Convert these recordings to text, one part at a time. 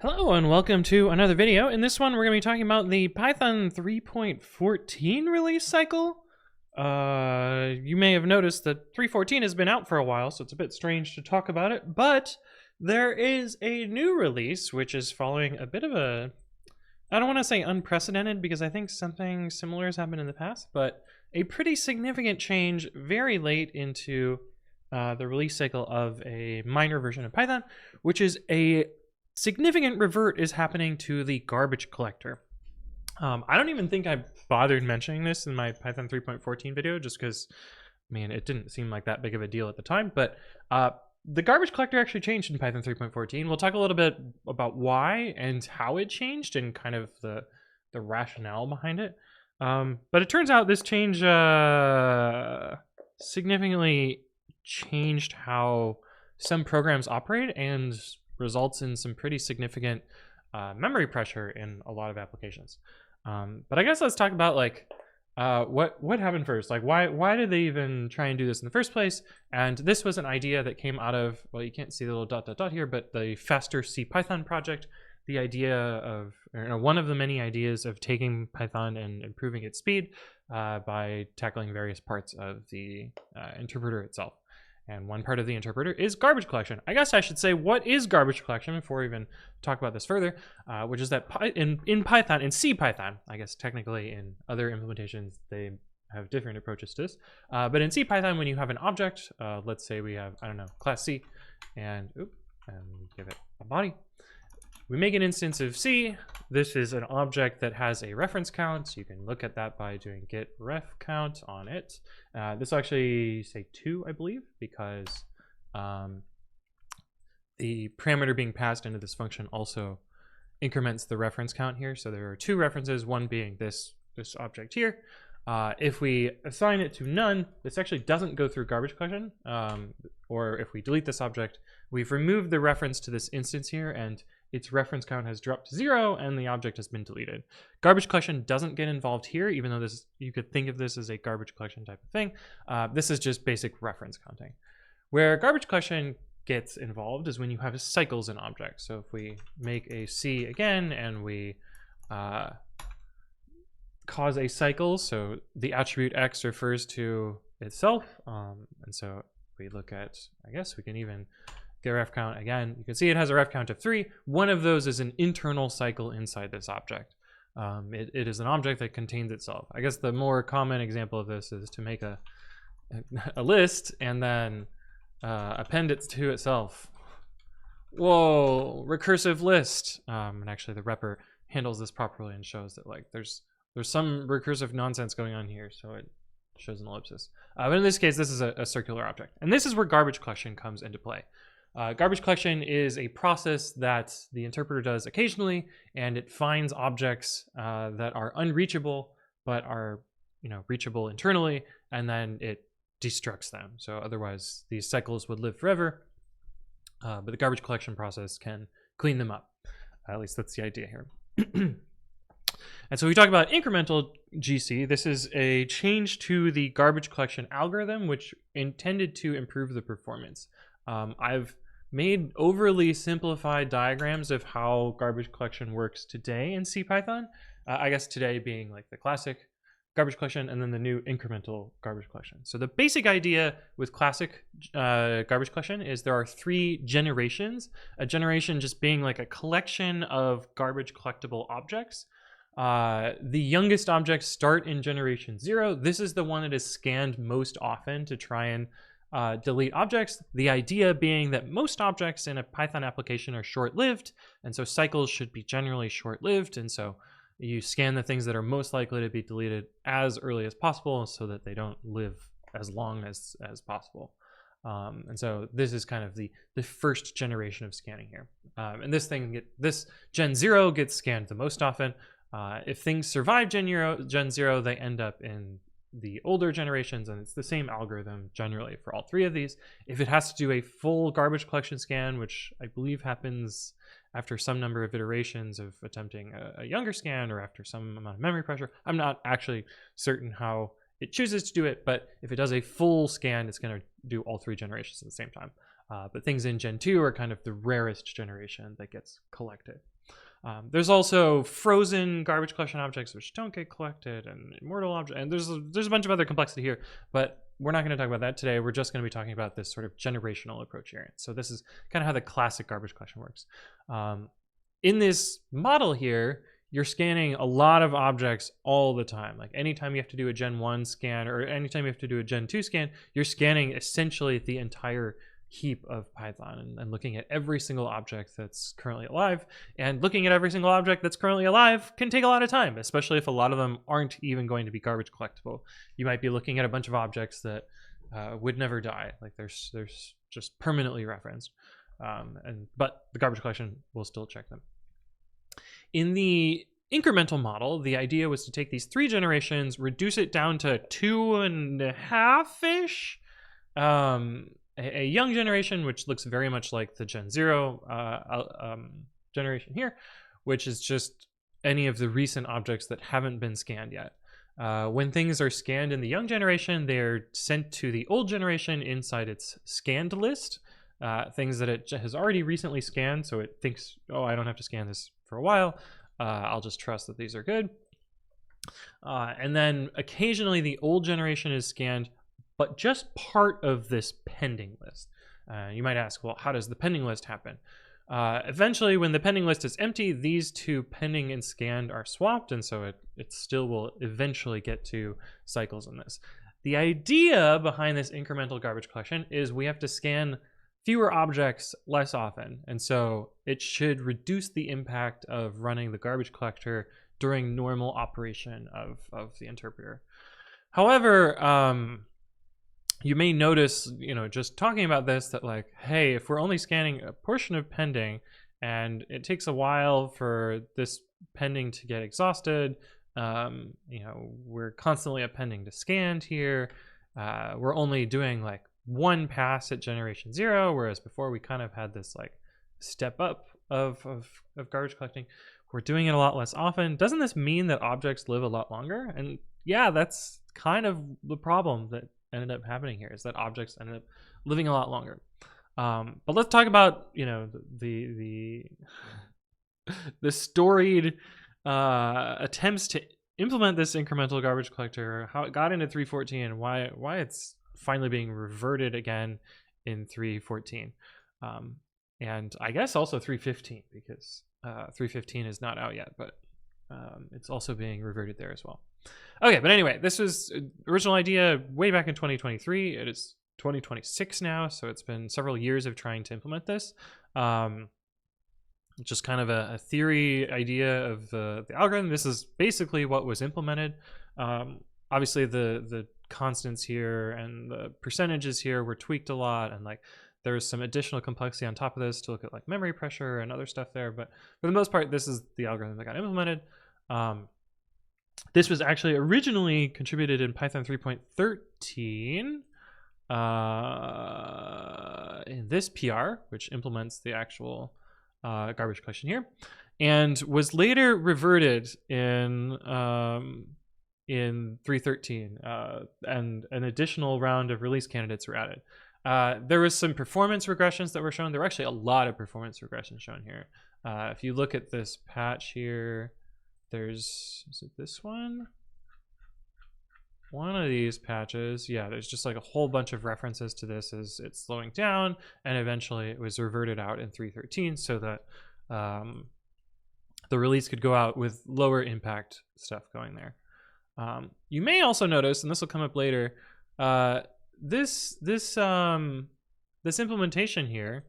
Hello and welcome to another video. In this one, we're going to be talking about the Python 3.14 release cycle. You may have noticed that 3.14 has been out for a while, so it's a bit strange to talk about it, but there is a new release which is following a bit of a, I don't want to say unprecedented because I think something similar has happened in the past, but a pretty significant change very late into the release cycle of a minor version of Python, which is a significant revert is happening to the garbage collector. I don't even think I bothered mentioning this in my Python 3.14 video just because, I mean, it didn't seem like that big of a deal at the time, but the garbage collector actually changed in Python 3.14. We'll talk a little bit about why and how it changed and kind of the rationale behind it. But it turns out this change significantly changed how some programs operate and results in some pretty significant memory pressure in a lot of applications. But I guess let's talk about like what happened first. Like why did they even try and do this in the first place? And this was an idea that came out of, well, you can't see the little ... here, but the faster C Python project. The idea of, one of the many ideas of taking Python and improving its speed by tackling various parts of the interpreter itself. And one part of the interpreter is garbage collection. I guess I should say, what is garbage collection before we even talk about this further, which is that in Python, in C Python, I guess technically in other implementations, they have different approaches to this. But in C Python, when you have an object, let's say we have, I don't know, class C, and give it a body. We make an instance of C. This is an object that has a reference count. You can look at that by doing git ref count on it. This will actually say 2, I believe, because the parameter being passed into this function also increments the reference count here. So there are 2 references, one being this object here. If we assign it to none, this actually doesn't go through garbage collection. Or if we delete this object, we've removed the reference to this instance here, and its reference count has dropped to 0 and the object has been deleted. Garbage collection doesn't get involved here, even though this, you could think of this as a garbage collection type of thing. This is just basic reference counting. Where garbage collection gets involved is when you have cycles in objects. So if we make a C again and we cause a cycle, so the attribute X refers to itself. And so if we look at, I guess we can even get a ref count again. You can see it has a ref count of 3. One of those is an internal cycle inside this object. It is an object that contains itself. I guess the more common example of this is to make a list and then append it to itself. Whoa, recursive list. And actually the repr handles this properly and shows that like there's some recursive nonsense going on here, so it shows an ellipsis. But in this case, this is a circular object. And this is where garbage collection comes into play. Garbage collection is a process that the interpreter does occasionally, and it finds objects that are unreachable but are reachable internally, and then it destructs them. So otherwise these cycles would live forever, but the garbage collection process can clean them up. At least that's the idea here. And so we talk about incremental GC. This is a change to the garbage collection algorithm, which intended to improve the performance. I've made overly simplified diagrams of how garbage collection works today in C Python. I guess today being like the classic garbage collection and then the new incremental garbage collection. So the basic idea with classic garbage collection is there are 3 generations. A generation just being like a collection of garbage collectible objects. The youngest objects start in generation 0. This is the one that is scanned most often to try and delete objects. The idea being that most objects in a Python application are short-lived, and so cycles should be generally short-lived, and so you scan the things that are most likely to be deleted as early as possible so that they don't live as long as possible. And so this is kind of the first generation of scanning here. And this Gen 0 gets scanned the most often. If things survive Gen 0, they end up in the older generations, and it's the same algorithm generally for all 3 of these. If it has to do a full garbage collection scan, which I believe happens after some number of iterations of attempting a younger scan or after some amount of memory pressure, I'm not actually certain how it chooses to do it, but if it does a full scan, it's going to do all 3 generations at the same time. But things in Gen 2 are kind of the rarest generation that gets collected. There's also frozen garbage collection objects which don't get collected, and immortal objects, and there's a bunch of other complexity here, but we're not going to talk about that today. We're just going to be talking about this sort of generational approach here. So this is kind of how the classic garbage collection works. In this model here, you're scanning a lot of objects all the time. Like anytime you have to do a Gen 1 scan or anytime you have to do a Gen 2 scan, you're scanning essentially the entire heap of Python and looking at every single object that's currently alive. And looking at every single object that's currently alive can take a lot of time, especially if a lot of them aren't even going to be garbage collectible. You might be looking at a bunch of objects that would never die. Like there's just permanently referenced. But the garbage collection will still check them. In the incremental model, the idea was to take these 3 generations, reduce it down to 2.5-ish. A young generation, which looks very much like the Gen 0 generation here, which is just any of the recent objects that haven't been scanned yet. When things are scanned in the young generation, they're sent to the old generation inside its scanned list. Things that it has already recently scanned, so it thinks, oh, I don't have to scan this for a while. I'll just trust that these are good. And then occasionally the old generation is scanned, but just part of this pending list. You might ask, well, how does the pending list happen? Eventually, when the pending list is empty, these 2 pending and scanned are swapped, and so it still will eventually get to cycles in this. The idea behind this incremental garbage collection is we have to scan fewer objects less often, and so it should reduce the impact of running the garbage collector during normal operation of the interpreter. However, you may notice, just talking about this, that like, hey, if we're only scanning a portion of pending and it takes a while for this pending to get exhausted, we're constantly appending to scanned here. We're only doing like 1 pass at generation 0, whereas before we kind of had this like step up of garbage collecting. We're doing it a lot less often. Doesn't this mean that objects live a lot longer? And yeah, that's kind of the problem that ended up happening here, is that objects ended up living a lot longer. But let's talk about the storied attempts to implement this incremental garbage collector, how it got into 3.14, and why it's finally being reverted again in 3.14, and I guess also 3.15, because 3.15 is not out yet, but it's also being reverted there as well. Okay, but anyway, this was original idea way back in 2023. It is 2026 now, so it's been several years of trying to implement this. Just kind of a theory idea of the algorithm. This is basically what was implemented. Obviously, the constants here and the percentages here were tweaked a lot, and like there's some additional complexity on top of this to look at like memory pressure and other stuff there. But for the most part, this is the algorithm that got implemented. This was actually originally contributed in Python 3.13 in this PR, which implements the actual garbage collection here, and was later reverted in 3.13, and an additional round of release candidates were added. There was some performance regressions that were shown. There were actually a lot of performance regressions shown here. If you look at this patch here, is it this one? One of these patches, yeah, there's just like a whole bunch of references to this as it's slowing down, and eventually it was reverted out in 3.13 so that the release could go out with lower impact stuff going there. You may also notice, and this will come up later, this implementation here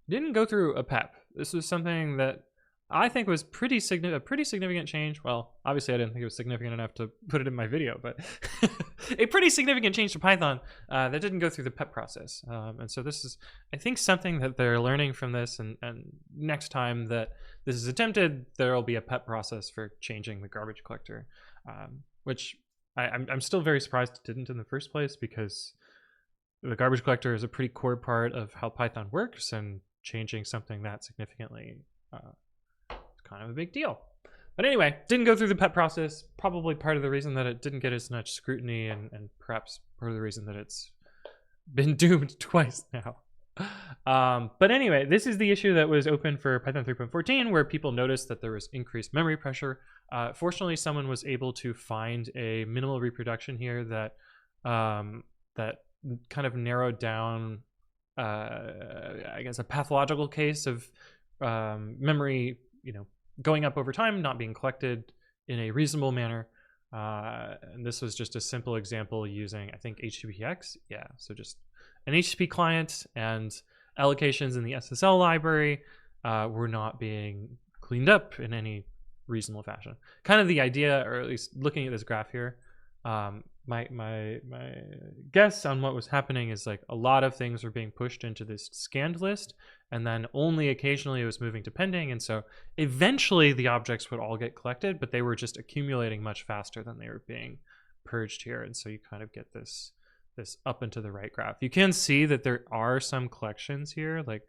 didn't go through a PEP. This was something that I think was a pretty significant change. Well, obviously I didn't think it was significant enough to put it in my video, but a pretty significant change to Python that didn't go through the PEP process. And so this is, I think, something that they're learning from this, and next time that this is attempted, there will be a PEP process for changing the garbage collector, which I'm still very surprised it didn't in the first place, because the garbage collector is a pretty core part of how Python works, and changing something that significantly kind of a big deal. But anyway, didn't go through the PEP process. Probably part of the reason that it didn't get as much scrutiny, and perhaps part of the reason that it's been doomed twice now. But anyway, this is the issue that was open for Python 3.14, where people noticed that there was increased memory pressure. Fortunately, someone was able to find a minimal reproduction here that that kind of narrowed down, I guess, a pathological case of memory, going up over time, not being collected in a reasonable manner. And this was just a simple example using, I think, HTTPX. Yeah, so just an HTTP client and allocations in the SSL library were not being cleaned up in any reasonable fashion. Kind of the idea, or at least looking at this graph here, my guess on what was happening is like a lot of things were being pushed into this scanned list, and then only occasionally it was moving to pending, and so eventually the objects would all get collected, but they were just accumulating much faster than they were being purged here, and so you kind of get this up and to the right graph. You can see that there are some collections here. Like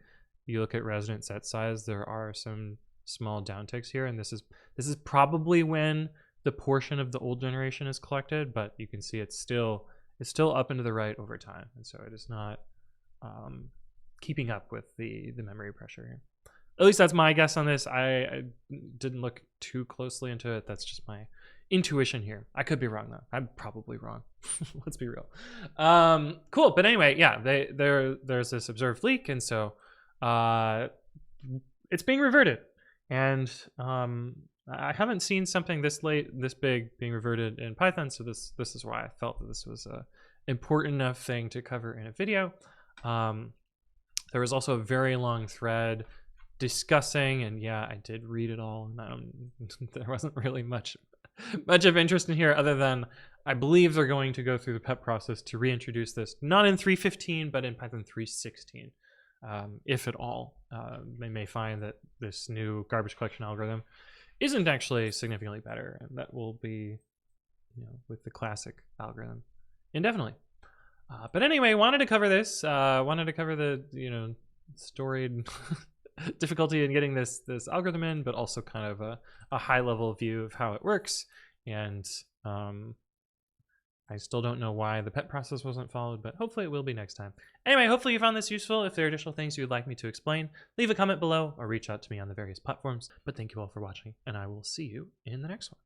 you look at resident set size, there are some small downticks here, and this is probably when the portion of the old generation is collected, but you can see it's still up and to the right over time, and so it is not keeping up with the memory pressure here. At least that's my guess on this. I didn't look too closely into it. That's just my intuition here. I could be wrong though. I'm probably wrong. Let's be real. Cool. But anyway, yeah, there's this observed leak, and so it's being reverted. And I haven't seen something this big being reverted in Python, so this is why I felt that this was a important enough thing to cover in a video. There was also a very long thread discussing, and yeah, I did read it all, and there wasn't really much of interest in here, other than I believe they're going to go through the PEP process to reintroduce this, not in 3.15, but in Python 3.16, if at all. They may find that this new garbage collection algorithm isn't actually significantly better, and that will be, with the classic algorithm indefinitely. But anyway, wanted to cover this. Wanted to cover the storied difficulty in getting this algorithm in, but also kind of a high level view of how it works. And I still don't know why the PEP process wasn't followed, but hopefully it will be next time. Anyway, hopefully you found this useful. If there are additional things you would like me to explain, leave a comment below or reach out to me on the various platforms. But thank you all for watching, and I will see you in the next one.